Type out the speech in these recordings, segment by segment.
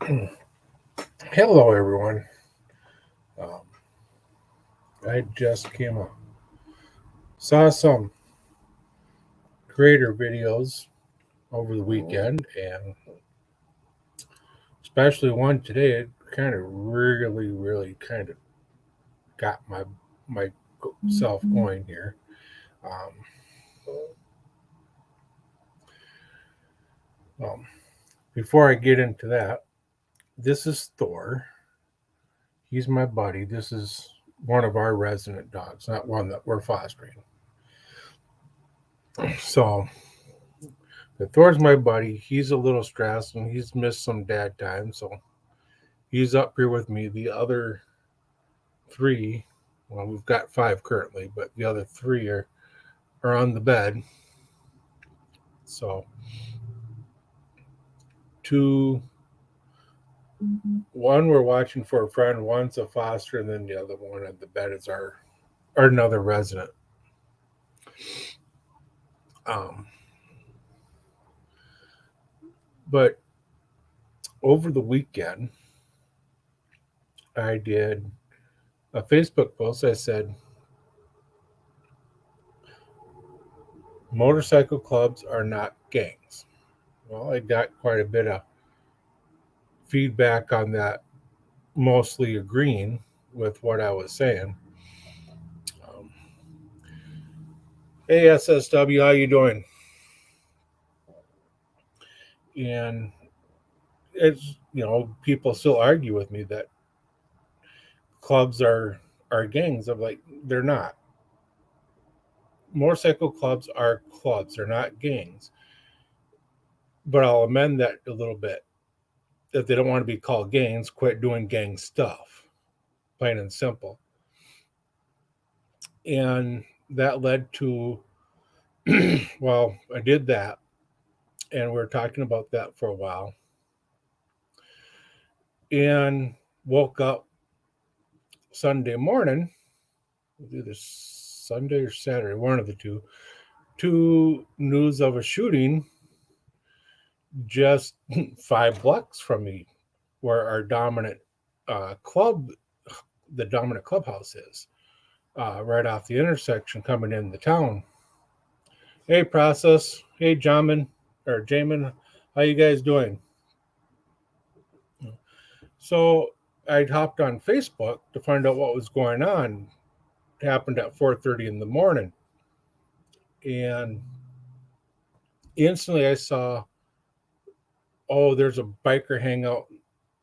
Hello, everyone. Um, I just came up, saw some creator videos over the weekend, and especially one today. It kind of really kind of got myself going here. Um, well, before I get into that, this is Thor. He's my buddy. This is one of our resident dogs, not one that we're fostering. So, but Thor's my buddy. He's a little stressed and he's missed some dad time, so he's up here with me. The other three, well, we've got five currently, but the other three are on the bed. So two, one we're watching for a friend, one's a foster, and then the other one on the bed is our another resident. Um, but over the weekend, I did a Facebook post. I said motorcycle clubs are not gangs. Well, I got quite a bit of feedback on that, mostly agreeing with what I was saying. Um, hey SSW, how you doing? And it's people still argue with me that clubs are gangs. I'm like, they're not. Motorcycle clubs are clubs. They're not gangs. But I'll amend that a little bit. If they don't want to be called gangs, quit doing gang stuff. Plain and simple. And that led to well, I did that, and we were talking about that for a while, and woke up Sunday morning, either Sunday or Saturday, one of the two, to news of a shooting just 5 blocks from me, where our dominant club, the dominant clubhouse is, right off the intersection coming in the town. Hey, Process. Hey, Jamin or Jamin. How you guys doing? So I hopped on Facebook to find out what was going on. It happened at 4:30 in the morning, and instantly I saw, oh, there's a biker hangout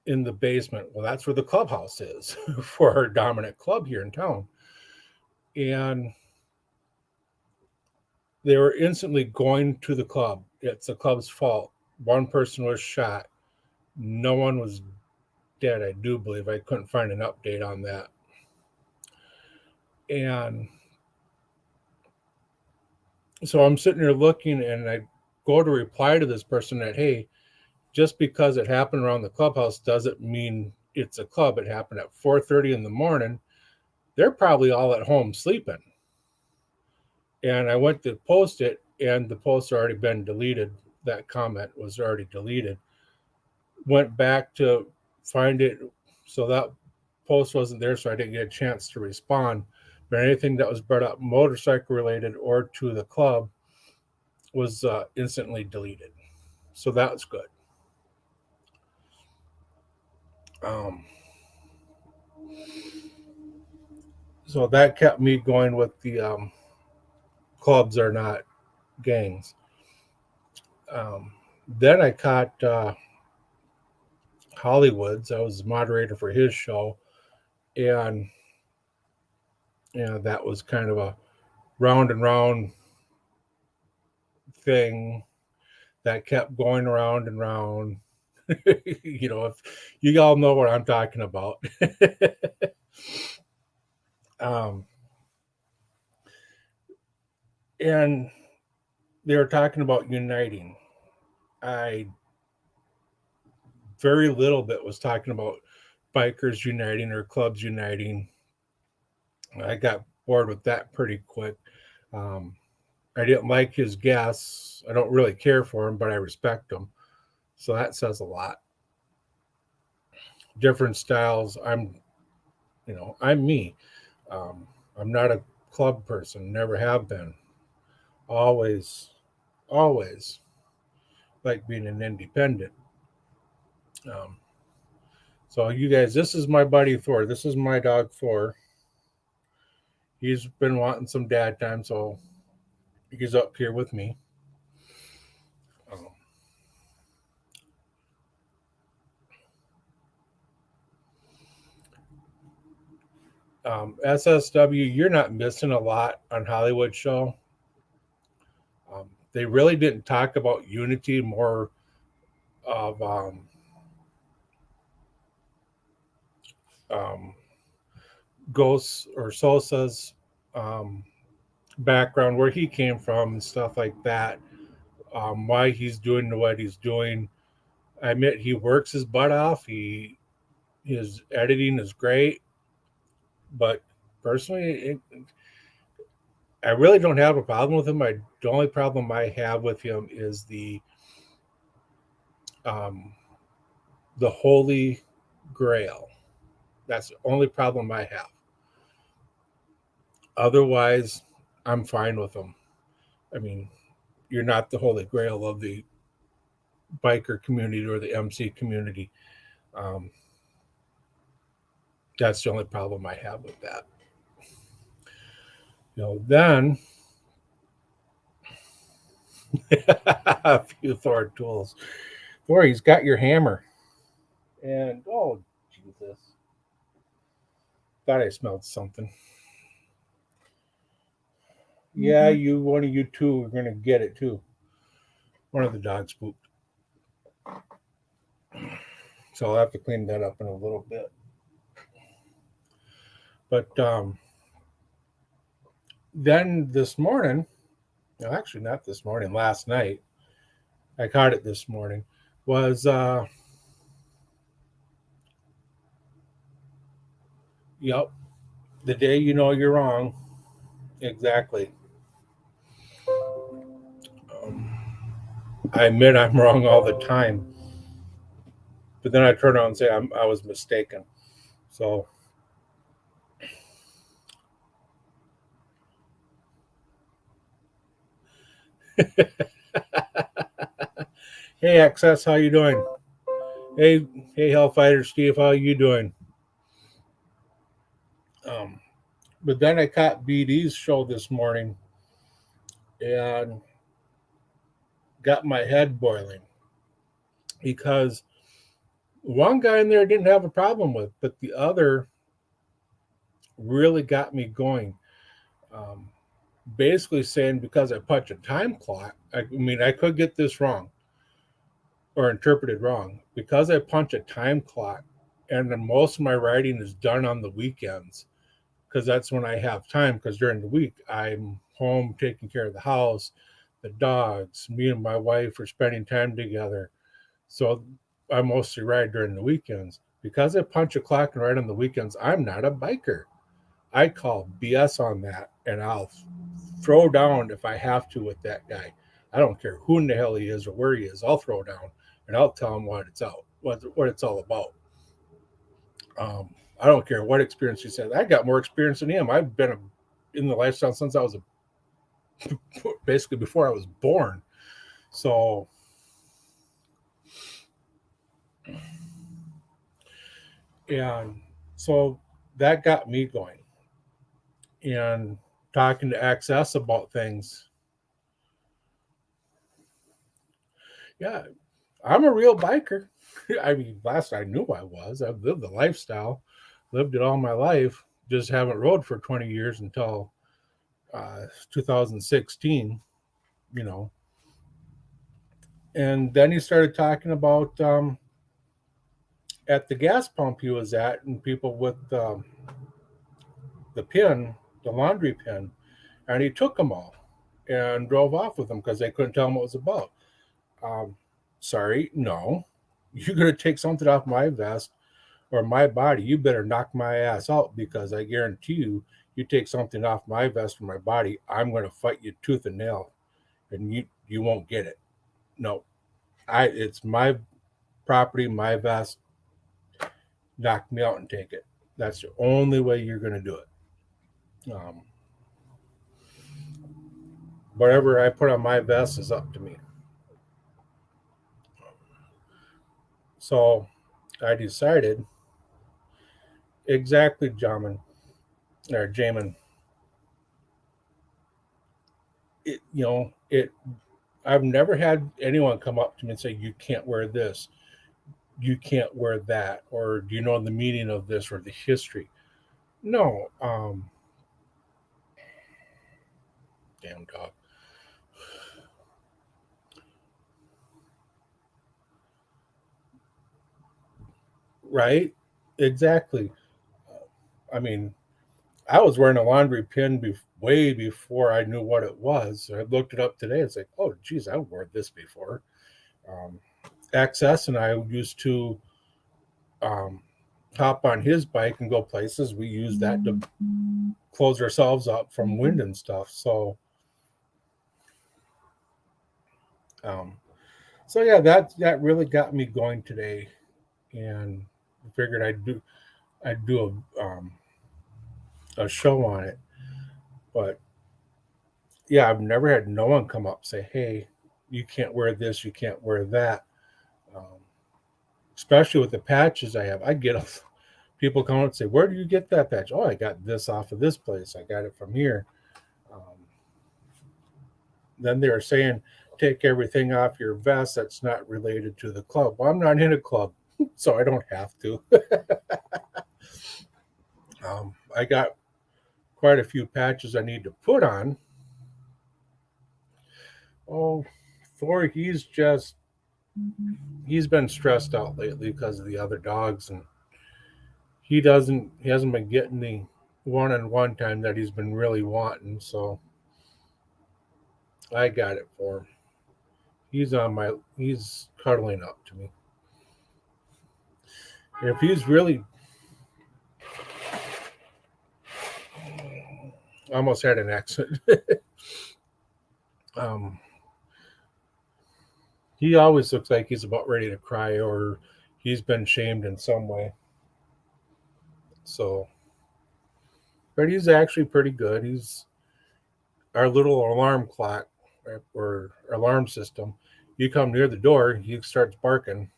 in the basement. Well, that's where the clubhouse is for our dominant club here in town. And they were instantly going to the club. It's the club's fault. One person was shot. No one was dead, I do believe. I couldn't find an update on that. And so I'm sitting there looking, and I go to reply to this person that, hey, just because it happened around the clubhouse doesn't mean it's a club. It happened at 4:30 in the morning. They're probably all at home sleeping. And I went to post it, and the post had already been deleted. That comment was already deleted. Went back to find it, so that post wasn't there, so I didn't get a chance to respond. But anything that was brought up motorcycle related or to the club was instantly deleted. So that was good. Um, so that kept me going with the clubs are not gangs. Um, then I caught Hollywoods. I was moderator for his show, and that was kind of a round and round thing that kept going around and round. If you all know what I'm talking about. um, and they were talking about uniting. I very little bit was talking about bikers uniting or clubs uniting. I got bored with that pretty quick. Um, I didn't like his guests. I don't really care for him, but I respect him. So that says a lot. different styles. I'm me. Um, I'm not a club person, never have been. Always, always like being an independent. Um, so, you guys, this is my buddy Thor. This is my dog Thor. He's been wanting some dad time, so he's up here with me. Um, SSW, you're not missing a lot on Hollywood Show. They really didn't talk about unity, more of um, Ghosts or Sosa's um, background, where he came from, and stuff like that. Why he's doing what he's doing. I admit he works his butt off. His editing is great, but personally, I really don't have a problem with him. The only problem I have with him is um, the Holy Grail. That's the only problem I have. Otherwise, I'm fine with him. I mean, you're not the Holy Grail of the biker community or the MC community. Um, that's the only problem I have with that. Then a few Thor tools. Thor, he's got your hammer. And oh Jesus. Thought I smelled something. Yeah, one of you two are gonna get it too. One of the dogs pooped. So I'll have to clean that up in a little bit. But then this morning, well, actually not this morning, last night, I caught it this morning, was yep, the day you know you're wrong. Exactly. Um, I admit I'm wrong all the time, but then I turn around and say I was mistaken. So, hey, XS, how you doing? Hey, hey, Hellfighter Steve, how you doing? Um, but then I caught BD's show this morning and got my head boiling because one guy in there didn't have a problem with, but the other really got me going. Um, Basically saying because I punch a time clock, I mean, I could get this wrong or interpreted wrong. Because I punch a time clock and then most of my writing is done on the weekends because that's when I have time. Because during the week, I'm home taking care of the house, the dogs, me and my wife are spending time together. So I mostly ride during the weekends. Because I punch a clock and ride on the weekends, I'm not a biker. I call BS on that, and I'll throw down if I have to with that guy. I don't care who in the hell he is or where he is. I'll throw down and I'll tell him what it's all about. I don't care what experience he says. I got more experience than him. I've been in the lifestyle since I was basically before I was born. So, and so that got me going and talking to Access about things. Yeah, I'm a real biker. I mean, last I knew I was. I've lived the lifestyle, lived it all my life. Just haven't rode for 20 years until 2016, you know. And then he started talking about at the gas pump he was at, and people with the pin, the laundry pin, and he took them all and drove off with them because they couldn't tell him what it was about. Um, Sorry, no. You're going to take something off my vest or my body, you better knock my ass out because I guarantee you, you take something off my vest or my body, I'm going to fight you tooth and nail, and you won't get it. No, it's my property, my vest. knock me out and take it. That's the only way you're going to do it. Um, whatever I put on my vest is up to me. So I decided exactly, Jamin. It. I've never had anyone come up to me and say, "You can't wear this. You can't wear that," or "Do you know the meaning of this or the history?" No. Damn dog. Right? Exactly. I mean, I was wearing a laundry pin way before I knew what it was. I looked it up today. It's like, oh, geez, I wore this before. Um, XS and I used to um, hop on his bike and go places. We use that to close ourselves up from wind and stuff. Um, so yeah, that really got me going today, and figured I'd do a show on it. But yeah, I've never had no one come up and say, "Hey, you can't wear this, you can't wear that." Um, especially with the patches I have, I get people come up and say, "Where do you get that patch?" "Oh, I got this off of this place. I got it from here." Um, then they're saying, "Take everything off your vest that's not related to the club." Well, I'm not in a club, so I don't have to. I got quite a few patches I need to put on. Oh, Thor, he's been stressed out lately because of the other dogs, and he hasn't been getting the one-on-one time that he's been really wanting. So I got it for him. He's cuddling up to me. If he's really almost had an accident. um, he always looks like he's about ready to cry or he's been shamed in some way. So, but he's actually pretty good. He's our little alarm clock or alarm system. You come near the door, he starts barking.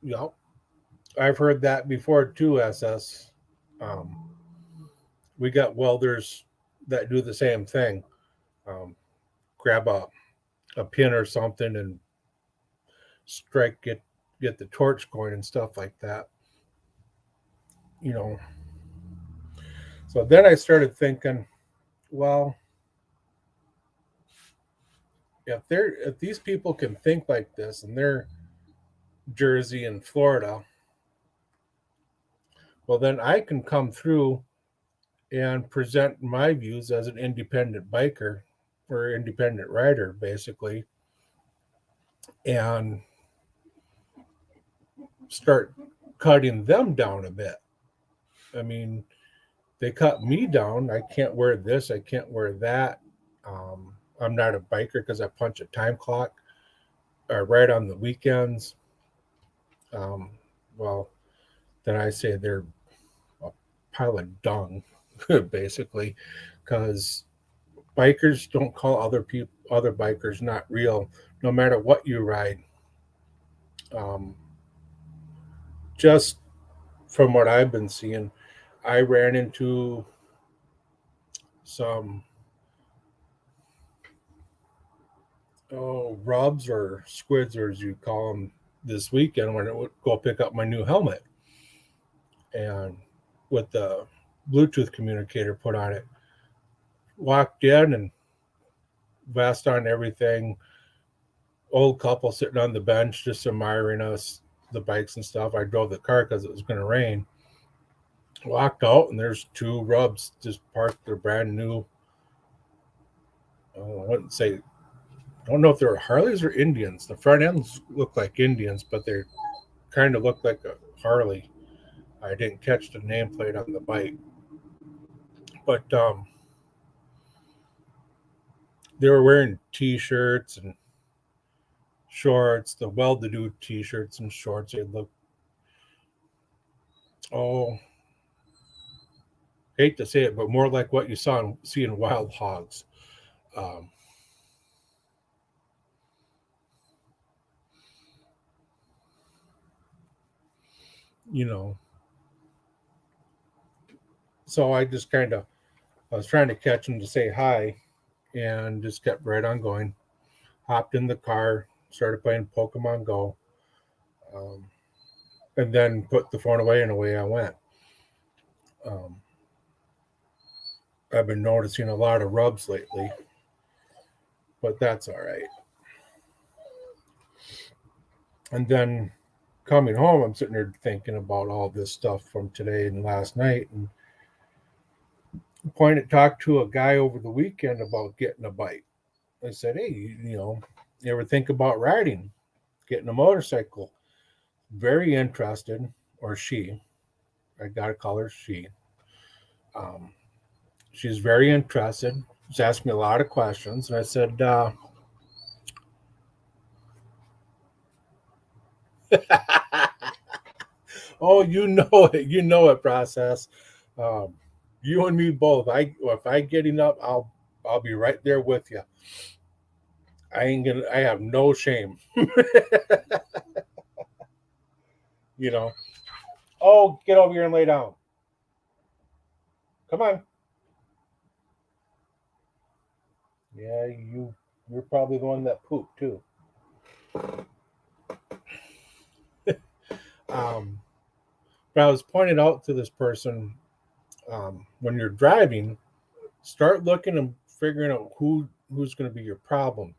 Yep, I've heard that before too. SS. Um, we got welders that do the same thing. Um, grab a pin or something and strike get the torch going and stuff like that. You know. So then I started thinking, well, if these people can think like this and they're Jersey and Florida, well then I can come through and present my views as an independent biker or independent rider basically and start cutting them down a bit. I mean, they cut me down. I can't wear this, I can't wear that. I'm not a biker because I punch a time clock right on the weekends. Um, well, then I say they're a pile of dung, basically, because bikers don't call other bikers not real, no matter what you ride. Um, just from what I've been seeing, I ran into some rubs or squids, or as you call them, this weekend when I would go pick up my new helmet, and with the Bluetooth communicator put on it, walked in and vest on everything. Old couple sitting on the bench just admiring us, the bikes and stuff. I drove the car because it was going to rain. Walked out and there's two rubs just parked. They're brand new. I wouldn't say. I don't know if they're Harleys or Indians. The front ends look like Indians, but they kind of look like a Harley. I didn't catch the nameplate on the bike, but They were wearing t-shirts and shorts, the well-to-do t-shirts and shorts. They look, oh, hate to say it, but more like what you see in Wild Hogs. Um, you know, so I just kind of I was trying to catch them to say hi, and just kept right on going. Hopped in the car, started playing Pokemon Go, um, and then put the phone away, and away I went. Um, I've been noticing a lot of rubs lately, but that's all right. And then coming home, I'm sitting there thinking about all this stuff from today and last night, and talked to a guy over the weekend about getting a bike. I said, "Hey, you ever think about riding, getting a motorcycle?" Very interested, or she. I gotta call her she. Um, she's very interested. She's asked me a lot of questions, and I said, "Oh, you know it, process. Um, you and me both. If I getting up, I'll be right there with you. I ain't gonna. I have no shame. you know. Oh, get over here and lay down. Come on. Yeah, you're probably the one that pooped too. Um, but I was pointing out to this person, when you're driving, start looking and figuring out who's going to be your problem,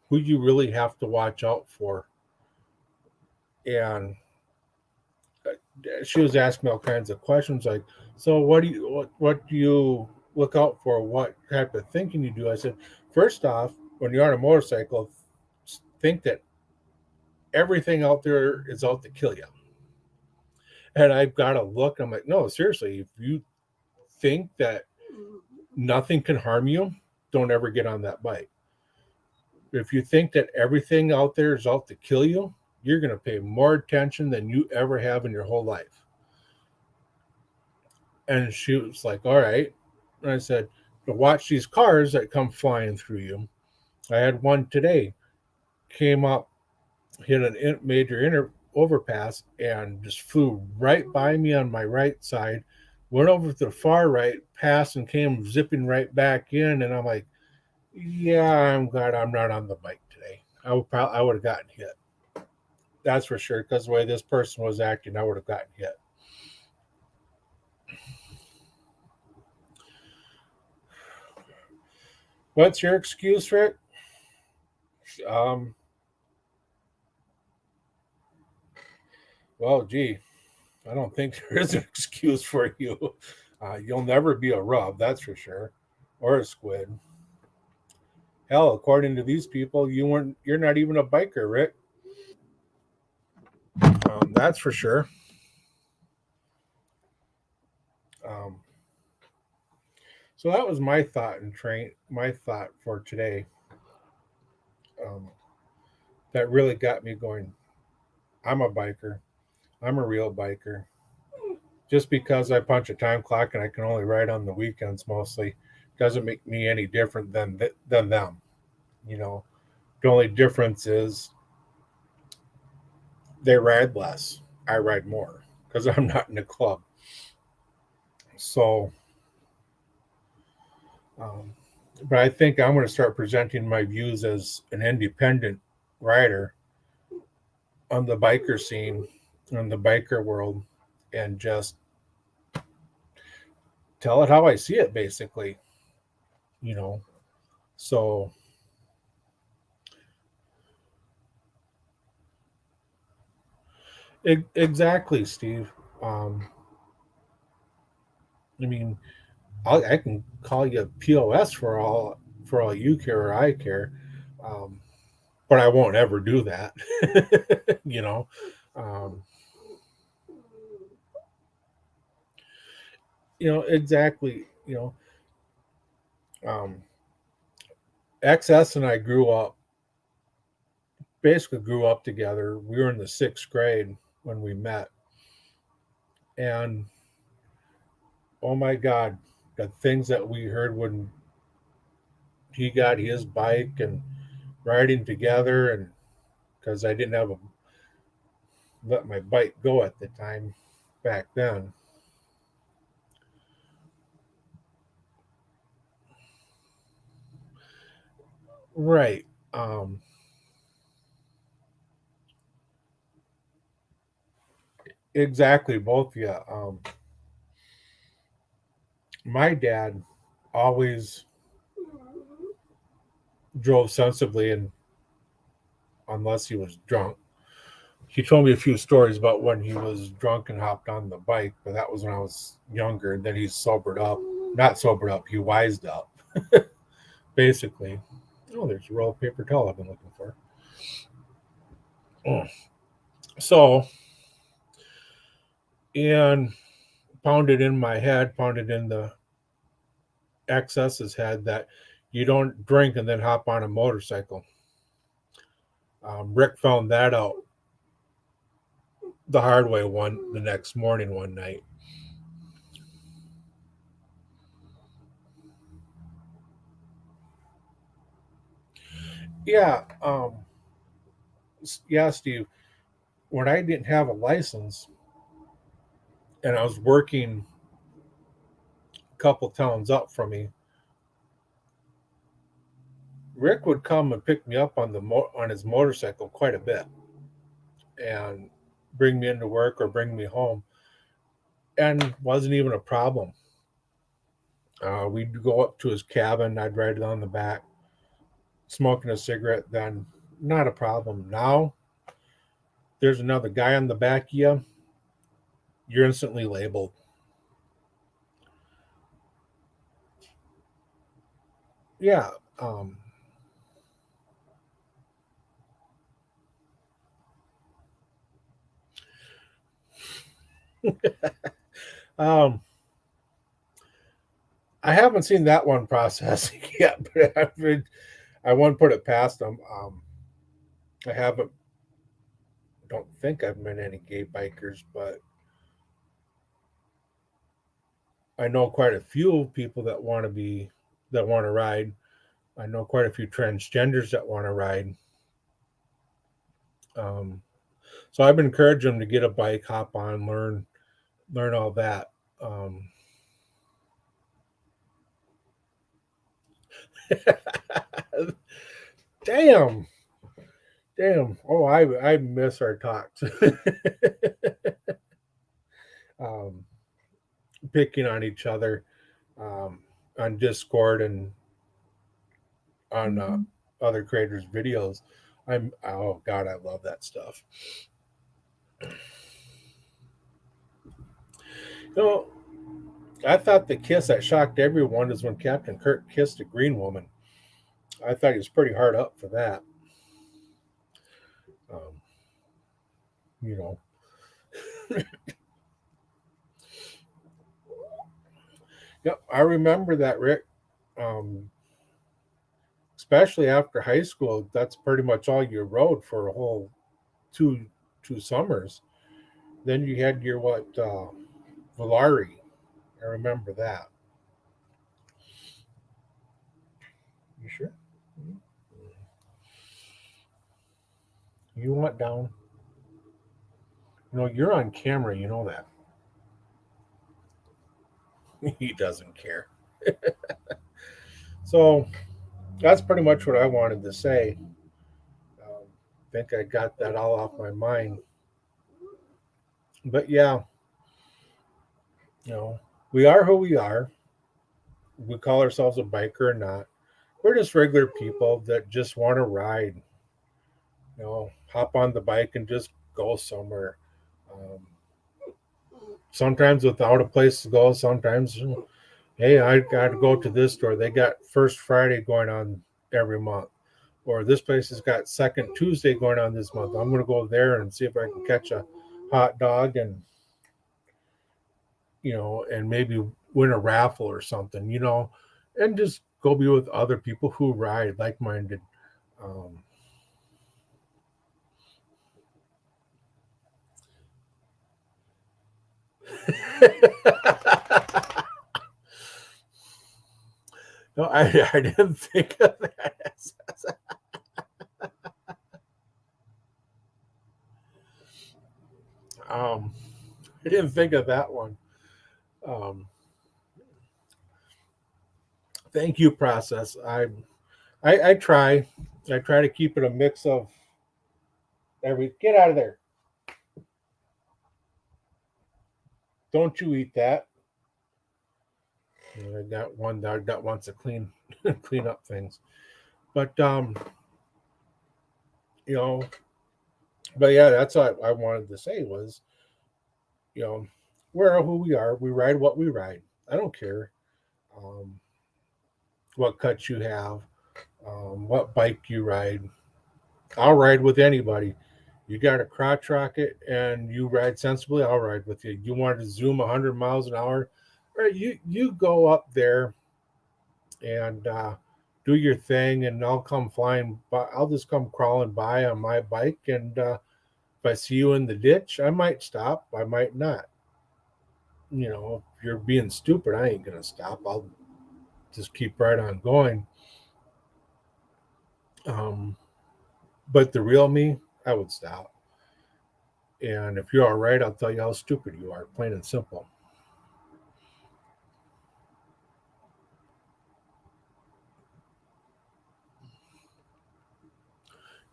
who you really have to watch out for. And she was asking me all kinds of questions like, so what do you look out for? What type of thinking you do? I said, first off, when you're on a motorcycle, think that everything out there is out to kill you. And I've got to look. I'm like, no, seriously, if you think that nothing can harm you, don't ever get on that bike. If you think that everything out there is out to kill you, you're going to pay more attention than you ever have in your whole life. And she was like, all right. And I said, to watch these cars that come flying through you. I had one today, came up, hit a major overpass, and just flew right by me on my right side, went over to the far right, passed, and came zipping right back in. And I'm like, yeah, I'm glad I'm not on the bike today. I would have gotten hit. That's for sure. Because the way this person was acting, I would have gotten hit. What's your excuse, Rick? Um, well, gee, I don't think there is an excuse for you. You'll never be a rub, that's for sure, or a squid. Hell, according to these people, you're not even a biker, Rick. That's for sure. Um, so that was my thought for today. Um, that really got me going. I'm a biker. I'm a real biker. Just because I punch a time clock and I can only ride on the weekends mostly doesn't make me any different than them. You know, the only difference is they ride less. I ride more because I'm not in a club. So, um, but I think I'm going to start presenting my views as an independent rider on the biker scene, on the biker world, and just tell it how I see it, basically. You know, so exactly, Steve. Um, I mean, I can call you POS for all you care or I care, um, but I won't ever do that. you know, um, exactly. Um, XS and I basically grew up together. We were in the 6th grade when we met. And oh my God, the things that we heard when he got his bike and riding together, and because I didn't have a let my bike go at the time back then. Right. Exactly, both of you. My dad always drove sensibly, and unless he was drunk. He told me a few stories about when he was drunk and hopped on the bike, but that was when I was younger. And then he sobered up. Not sobered up, he wised up, basically. Oh, there's a roll of paper towel I've been looking for. So, and pounded in my head, pounded in the XS's head that you don't drink and then hop on a motorcycle. Rick found that out the hard way the next morning one night. Yeah, yeah, Steve. When I didn't have a license and I was working a couple towns up from me, Rick would come and pick me up on on his motorcycle quite a bit and bring me into work or bring me home, and wasn't even a problem. We'd go up to his cabin. I'd ride it on the back, smoking a cigarette. Then not a problem. Now there's another guy on the back of you. You're instantly labeled. Yeah. Um, I haven't seen that one processing yet, but I won't put it past them. I haven't. Don't think I've met any gay bikers, but I know quite a few people that want to ride. I know quite a few transgenders that want to ride. Um, so I've encouraged them to get a bike, hop on, learn all that. Um, damn, damn. Oh, I miss our talks. um, Picking on each other um, on Discord and on other creators' videos. Oh God, I love that stuff. You know, I thought the kiss that shocked everyone is when Captain Kirk kissed a green woman. I thought he was pretty hard up for that. Um, you know, yep, I remember that, Rick. Um, Especially after high school, that's pretty much all you rode for a whole two two summers. Then you had your what Valari. I remember that. You sure? You want down? You know you're on camera. You know that. He doesn't care. So that's pretty much what I wanted to say. I think I got that all off my mind. But yeah, you know, we are who we are. We call ourselves a biker or not. We're just regular people that just want to ride. Hop on the bike and just go somewhere. Um, Sometimes without a place to go. Sometimes, hey, I got to go to this store. They got First Friday going on every month, or this place has got Second Tuesday going on this month. I'm going to go there and see if I can catch a hot dog and and maybe win a raffle or something, and just go be with other people who ride like-minded. Um, no, I didn't think of that. um, I didn't think of that one. Um, thank you, process. I try. I try to keep it a mix of every. Get out of there! Don't you eat that? I got one dog that wants to clean clean up things, but you know, but yeah, that's what I wanted to say was, you know, we're who we are. We ride what we ride. I don't care um, what cut you have, what bike you ride. I'll ride with anybody. You got a crotch rocket and you ride sensibly, I'll ride with you. You want to zoom 100 miles an hour, or you go up there and do your thing, and I'll come flying. But I'll just come crawling by on my bike, and if I see you in the ditch, I might stop. I might not. You know, if you're being stupid, I ain't gonna stop. I'll just keep right on going. Um, but the real me, I would stop. And if you're all right, I'll tell you how stupid you are, plain and simple.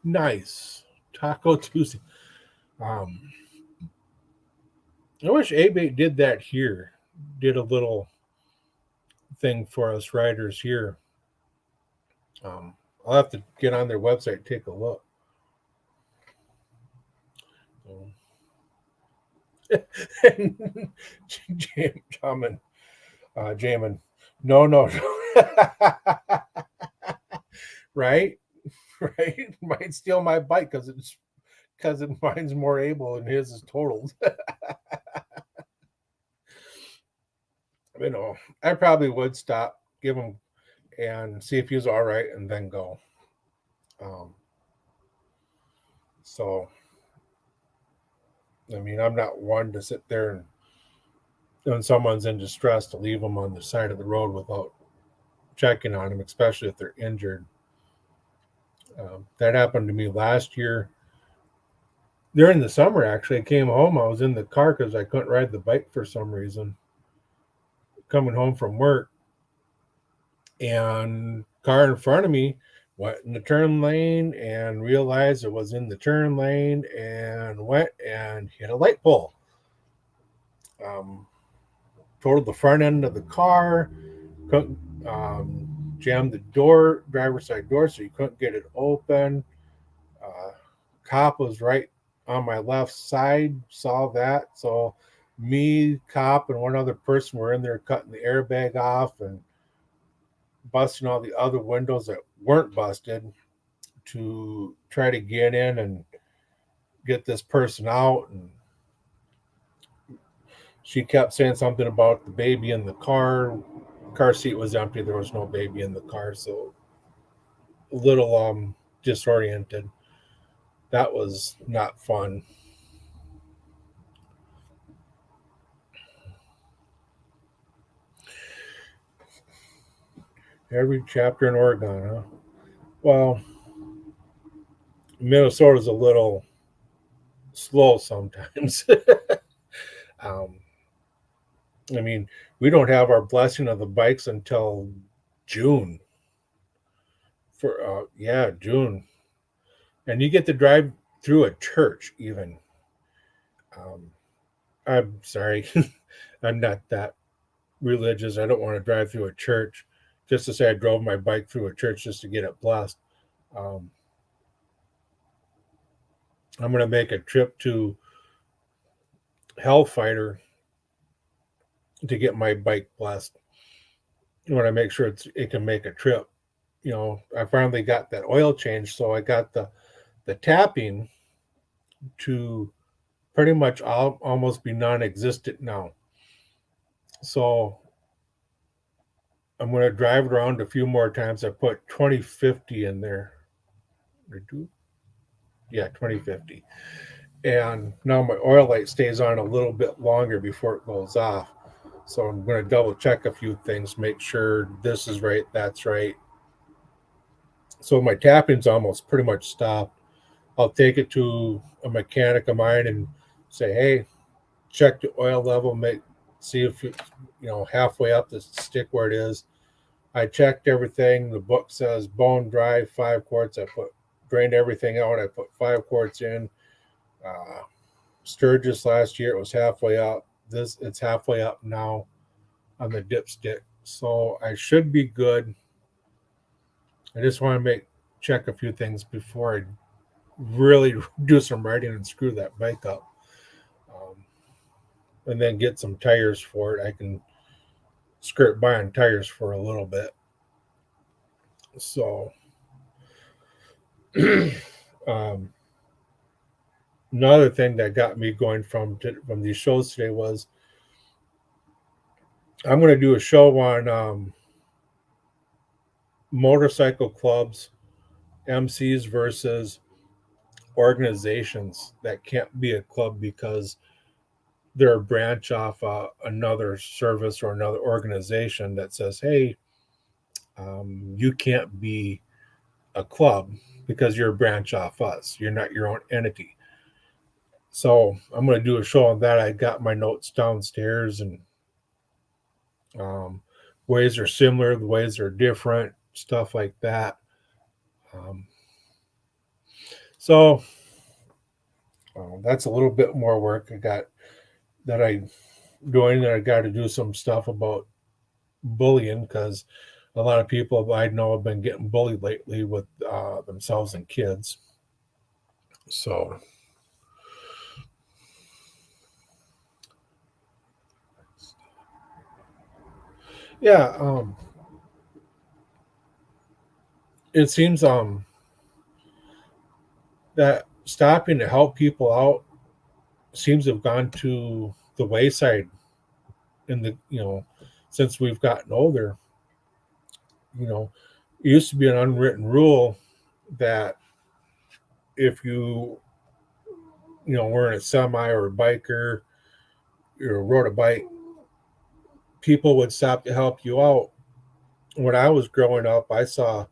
Nice. Taco Tuesday. Um, I wish Abe did that here. Did a little thing for us riders here. I'll have to get on their website and take a look. So, Jamin, Jamin, no. Right, right. Might steal my bike because mine's more able and his is totaled. I probably would stop, give him, and see if he's all right, and then go. Um, so, I mean, I'm not one to sit there and when someone's in distress to leave them on the side of the road without checking on them, especially if they're injured. That happened to me last year during the summer. Actually, I came home. I was in the car because I couldn't ride the bike for some reason. Coming home from work, and car in front of me went in the turn lane and realized it was in the turn lane and went and hit a light pole. Um, Totaled the front end of the car. Couldn't jammed the door, driver's side door, so you couldn't get it open. Uh, Cop was right on my left side, saw that. So me, cop, and one other person were in there cutting the airbag off and busting all the other windows that weren't busted to try to get in and get this person out. And she kept saying something about the baby in the car. Car seat was empty. There was no baby in the car. So a little disoriented. That was not fun. Every chapter in Oregon, huh? Well, Minnesota's a little slow sometimes. um, I mean, we don't have our blessing of the bikes until June. For yeah, June, and you get to drive through a church even. Um, I'm sorry, I'm not that religious. I don't want to drive through a church just to say I drove my bike through a church just to get it blessed. Um, I'm going to make a trip to Hellfighter to get my bike blessed. When I make sure it can make a trip. I finally got that oil change, so I got the tapping to pretty much almost be non-existent now. So I'm going to drive it around a few more times. I put 2050 in there. Yeah, 2050. And now my oil light stays on a little bit longer before it goes off. So I'm going to double check a few things, make sure this is right, that's right. So my tapping's almost pretty much stopped. I'll take it to a mechanic of mine and say, hey, check the oil level, see if it's halfway up the stick where it is. I checked everything. The book says bone dry, 5 quarts. I drained everything out. I put 5 quarts in. Uh, Sturgis last year it was halfway up. It's halfway up now on the dipstick, so I should be good. I just want to check a few things before I really do some writing and screw that bike up, um, and then get some tires for it. I can skirt by on tires for a little bit. So um, another thing that got me going from these shows today was I'm going to do a show on motorcycle clubs, MCs versus organizations that can't be a club because they're a branch off another service or another organization that says, hey, you can't be a club because you're a branch off us. You're not your own entity. So I'm going to do a show on that. I got my notes downstairs, and um, ways are similar, the ways are different, stuff like that. Um, so that's a little bit more work I got that I doing. That I got to do some stuff about bullying because a lot of people I know have been getting bullied lately with themselves and kids. So yeah, it seems that stopping to help people out seems to have gone to the wayside in the since we've gotten older. You know, it used to be an unwritten rule that if were in a semi or a biker or rode a bike, people would stop to help you out. When I was growing up, I saw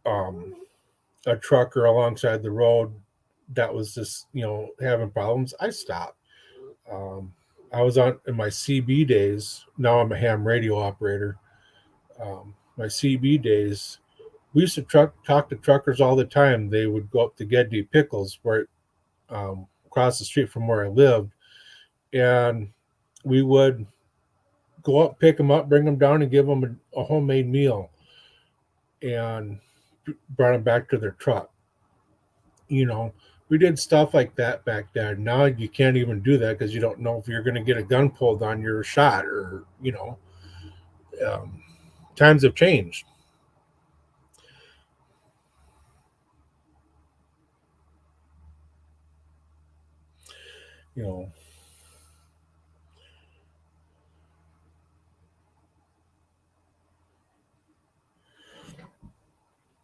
um, a trucker alongside the road that was just having problems. I stopped. Um, I was on in my CB days. Now I'm a ham radio operator. My CB days, we used to talk to truckers all the time. They would go up to Gedney Pickles, where across the street from where I lived, and we would go up, pick them up, bring them down, and give them a homemade meal, and brought them back to their truck. You know, we did stuff like that back then. Now you can't even do that because you don't know if you're going to get a gun pulled on your shot, or um, times have changed. You know,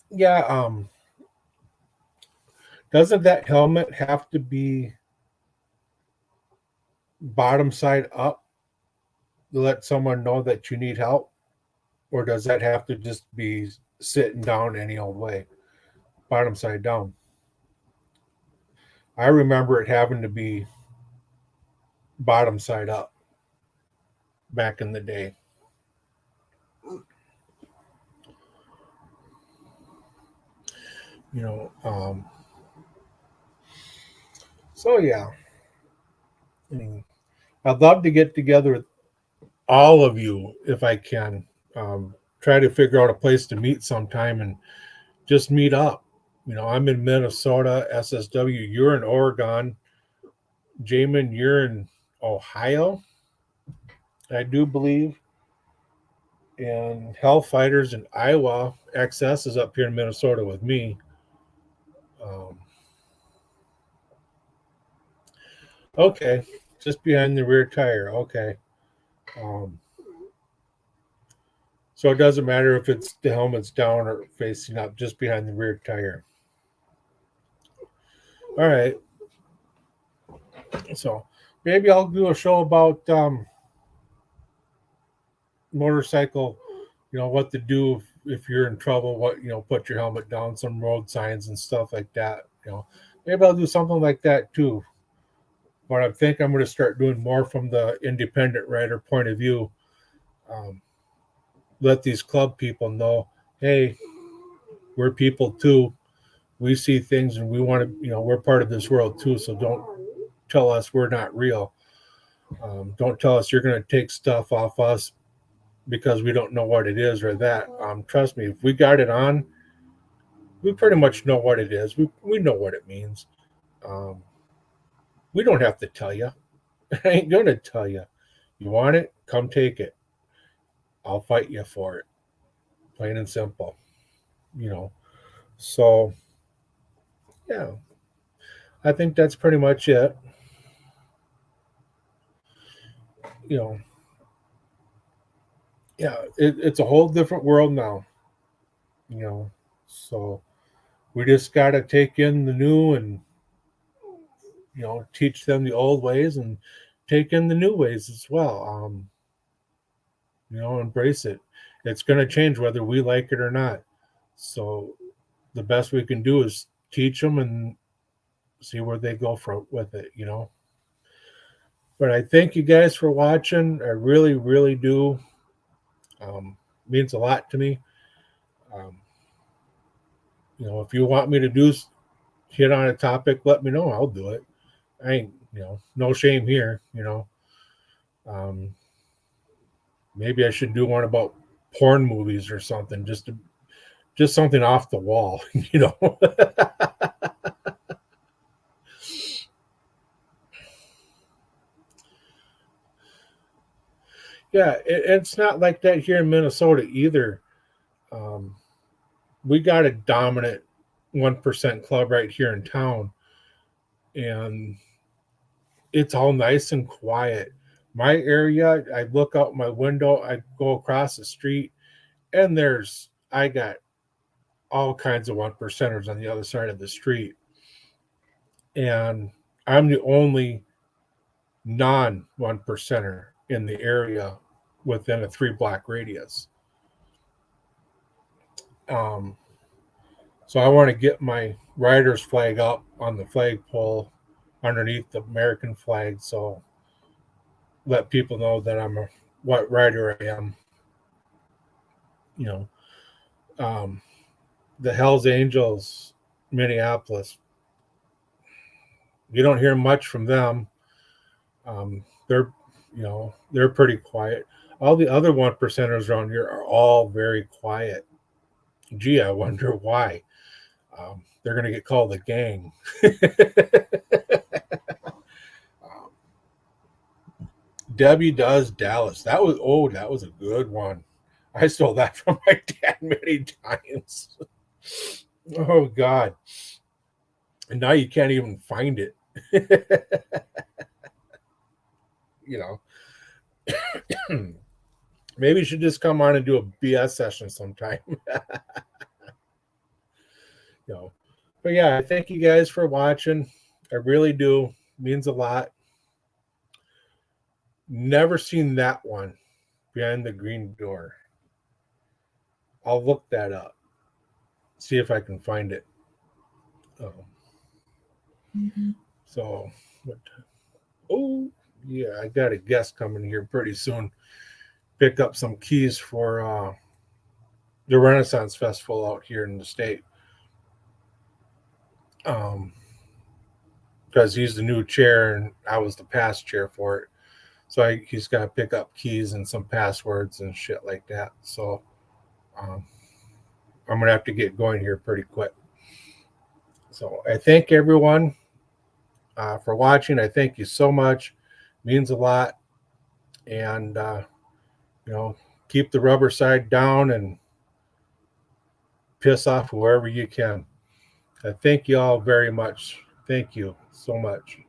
yeah. Doesn't that helmet have to be bottom side up to let someone know that you need help, or does that have to just be sitting down any old way, bottom side down? I remember it having to be bottom side up back in the day. You know, so yeah. I mean, I'd love to get together with all of you if I can. Try to figure out a place to meet sometime and just meet up. I'm in Minnesota, SSW. You're in Oregon. Jamin, you're in Ohio, I do believe. And Hellfighters in Iowa. XS is up here in Minnesota with me. Um, okay, just behind the rear tire. Okay. Um, So it doesn't matter if it's the helmet's down or facing up, just behind the rear tire. All right. So maybe I'll do a show about motorcycle, what to do if you're in trouble, put your helmet down, some road signs and stuff like that. Maybe I'll do something like that too. But I think I'm going to start doing more from the independent rider point of view. Let these club people know, hey, we're people too. We see things and we want to, we're part of this world too. So don't tell us we're not real. Don't tell us you're going to take stuff off us because we don't know what it is or that. Trust me, if we got it on, we pretty much know what it is. We know what it means. We don't have to tell you. I ain't going to tell you. You want it? Come take it. I'll fight you for it. Plain and simple. So, yeah. I think that's pretty much it. Yeah, it's a whole different world now. So we just got to take in the new and teach them the old ways and take in the new ways as well. Embrace it. It's going to change whether we like it or not. So the best we can do is teach them and see where they go with it. But I thank you guys for watching. I really, really do. Means a lot to me. If you want me to hit on a topic, let me know. I'll do it. I ain't, no shame here. Maybe I should do one about porn movies or something, just something off the wall. Yeah, it's not like that here in Minnesota either. We got a dominant 1% club right here in town, and it's all nice and quiet. My area, I look out my window, I go across the street, and I got all kinds of 1%ers on the other side of the street. And I'm the only non 1%er in the area within a 3-block radius. So I want to get my rider's flag up on the flagpole underneath the American flag, so let people know that I'm what rider I am. The Hells Angels, Minneapolis. You don't hear much from them. They're pretty quiet. All the other 1%ers around here are all very quiet. Gee, I wonder why. They're going to get called a gang. Debbie Does Dallas. That was a good one. I stole that from my dad many times. Oh God. And now you can't even find it. Maybe you should just come on and do a BS session sometime. But yeah, I thank you guys for watching. I really do. It means a lot. Never seen that one, Behind the Green Door. I'll look that up. See if I can find it. So, oh yeah, I got a guest coming here pretty soon. Pick up some keys for the Renaissance Festival out here in the state. Because he's the new chair and I was the past chair for it. So he's got to pick up keys and some passwords and shit like that. So I'm going to have to get going here pretty quick. So I thank everyone for watching. I thank you so much. It means a lot. And, keep the rubber side down and piss off whoever you can. I thank you all very much. Thank you so much.